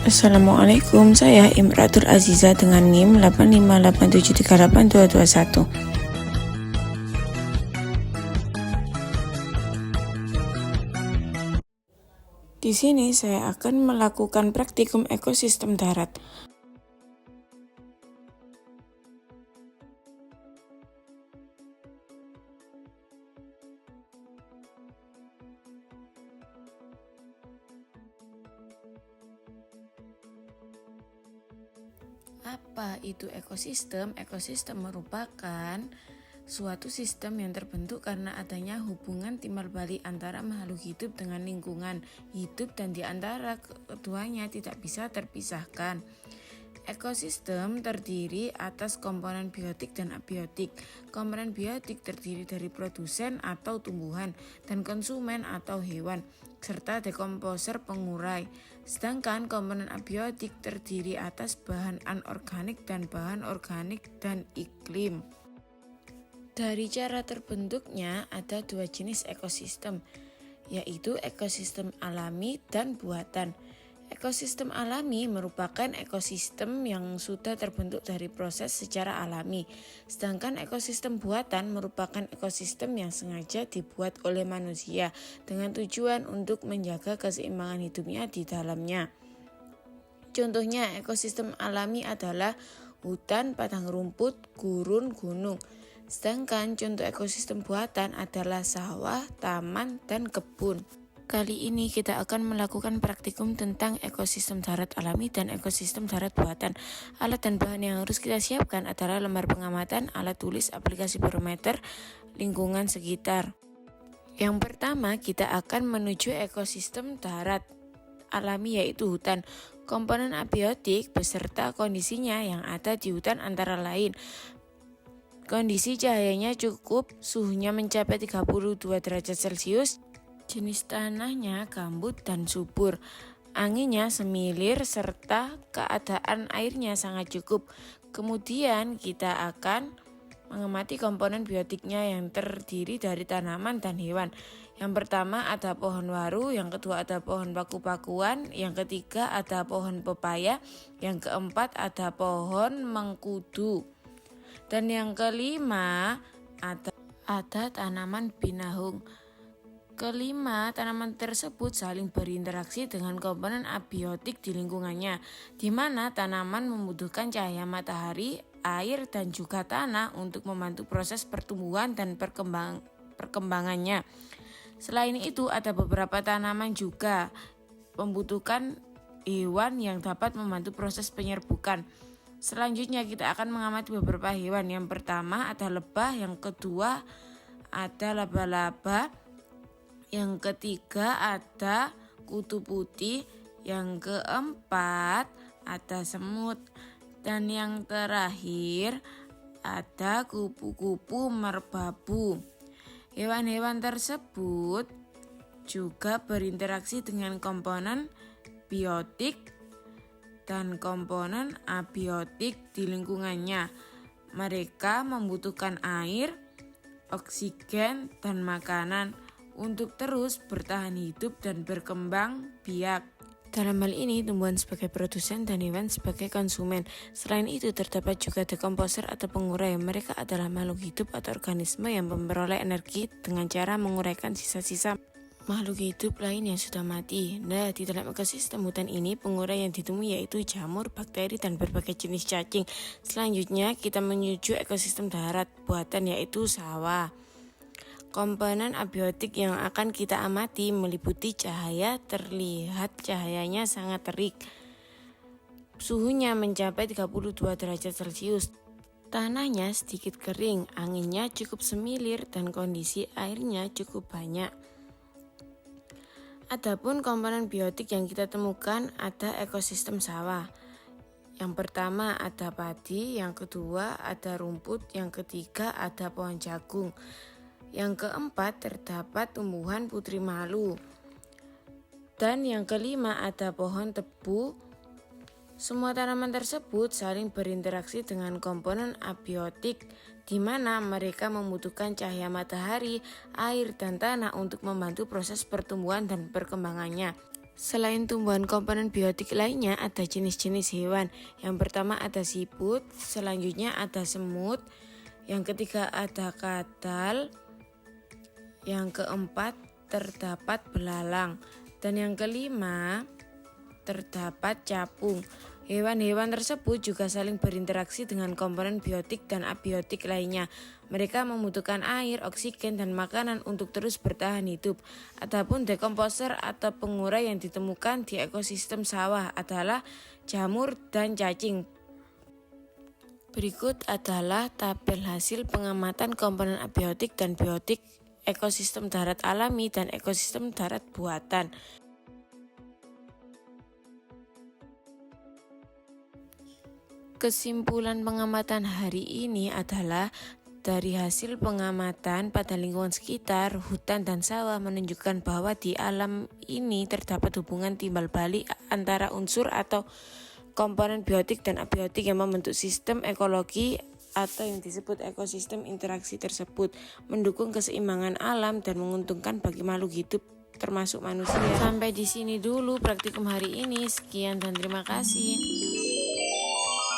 Assalamualaikum, saya Imratul Aziza dengan NIM 858738221. Di sini saya akan melakukan praktikum ekosistem darat. Apa itu ekosistem? Ekosistem merupakan suatu sistem yang terbentuk karena adanya hubungan timbal balik antara makhluk hidup dengan lingkungan hidup, dan di antara keduanya tidak bisa terpisahkan. Ekosistem terdiri atas komponen biotik dan abiotik. Komponen biotik terdiri dari produsen atau tumbuhan dan konsumen atau hewan, serta dekomposer pengurai. Sedangkan komponen abiotik terdiri atas bahan anorganik dan bahan organik dan iklim. Dari cara terbentuknya ada dua jenis ekosistem, yaitu ekosistem alami dan buatan. Ekosistem alami merupakan ekosistem yang sudah terbentuk dari proses secara alami, sedangkan ekosistem buatan merupakan ekosistem yang sengaja dibuat oleh manusia dengan tujuan untuk menjaga keseimbangan hidupnya di dalamnya. Contohnya, ekosistem alami adalah hutan, padang rumput, gurun, gunung. Sedangkan contoh ekosistem buatan adalah sawah, taman, dan kebun. Kali ini kita akan melakukan praktikum tentang ekosistem darat alami dan ekosistem darat buatan. Alat dan bahan yang harus kita siapkan adalah lembar pengamatan, alat tulis, aplikasi barometer, lingkungan sekitar. Yang pertama, kita akan menuju ekosistem darat alami, yaitu hutan. Komponen abiotik beserta kondisinya yang ada di hutan antara lain: kondisi cahayanya cukup, suhunya mencapai 32 derajat Celcius, jenis tanahnya gambut dan subur, anginnya semilir, serta keadaan airnya sangat cukup. Kemudian kita akan mengamati komponen biotiknya yang terdiri dari tanaman dan hewan. Yang pertama ada pohon waru, yang kedua ada pohon paku-pakuan, yang ketiga ada pohon pepaya, yang keempat ada pohon mengkudu, dan yang kelima ada tanaman binahung. Kelima, tanaman tersebut saling berinteraksi dengan komponen abiotik di lingkungannya, di mana tanaman membutuhkan cahaya matahari, air, dan juga tanah untuk membantu proses pertumbuhan dan perkembangannya. Selain itu, ada beberapa tanaman juga membutuhkan hewan yang dapat membantu proses penyerbukan. Selanjutnya kita akan mengamati beberapa hewan. Yang pertama ada lebah, yang kedua ada laba-laba, yang ketiga ada kutu putih, yang keempat ada semut, dan yang terakhir ada kupu-kupu merbabu. Hewan-hewan tersebut juga berinteraksi dengan komponen biotik dan komponen abiotik di lingkungannya. Mereka membutuhkan air, oksigen, dan makanan untuk terus bertahan hidup dan berkembang biak. Dalam hal ini, tumbuhan sebagai produsen dan hewan sebagai konsumen. Selain itu, terdapat juga dekomposer atau pengurai. Mereka adalah makhluk hidup atau organisme yang memperoleh energi dengan cara menguraikan sisa-sisa makhluk hidup lain yang sudah mati. Nah, di dalam ekosistem hutan ini, pengurai yang ditemui yaitu jamur, bakteri, dan berbagai jenis cacing. Selanjutnya, kita menuju ekosistem darat buatan, yaitu sawah. Komponen abiotik yang akan kita amati meliputi cahaya. Terlihat cahayanya sangat terik. Suhunya mencapai 32 derajat Celcius. Tanahnya sedikit kering, anginnya cukup semilir, dan kondisi airnya cukup banyak. Adapun komponen biotik yang kita temukan ada ekosistem sawah. Yang pertama ada padi, yang kedua ada rumput, yang ketiga ada pohon jagung. Yang keempat terdapat tumbuhan putri malu, dan yang kelima ada pohon tebu. Semua tanaman tersebut saling berinteraksi dengan komponen abiotik, di mana mereka membutuhkan cahaya matahari, air, dan tanah untuk membantu proses pertumbuhan dan perkembangannya. Selain tumbuhan, komponen biotik lainnya ada jenis-jenis hewan. Yang pertama ada siput, selanjutnya ada semut, yang ketiga ada kadal, yang keempat terdapat belalang, dan yang kelima terdapat capung. Hewan-hewan tersebut juga saling berinteraksi dengan komponen biotik dan abiotik lainnya. Mereka membutuhkan air, oksigen, dan makanan untuk terus bertahan hidup. Adapun dekomposer atau pengurai yang ditemukan di ekosistem sawah adalah jamur dan cacing. Berikut adalah tabel hasil pengamatan komponen abiotik dan biotik ekosistem darat alami dan ekosistem darat buatan. Kesimpulan pengamatan hari ini adalah dari hasil pengamatan pada lingkungan sekitar, hutan dan sawah menunjukkan bahwa di alam ini terdapat hubungan timbal balik antara unsur atau komponen biotik dan abiotik yang membentuk sistem ekologi atau yang disebut ekosistem. Interaksi tersebut mendukung keseimbangan alam dan menguntungkan bagi makhluk hidup termasuk manusia. Sampai di sini dulu praktikum hari ini. Sekian dan terima kasih.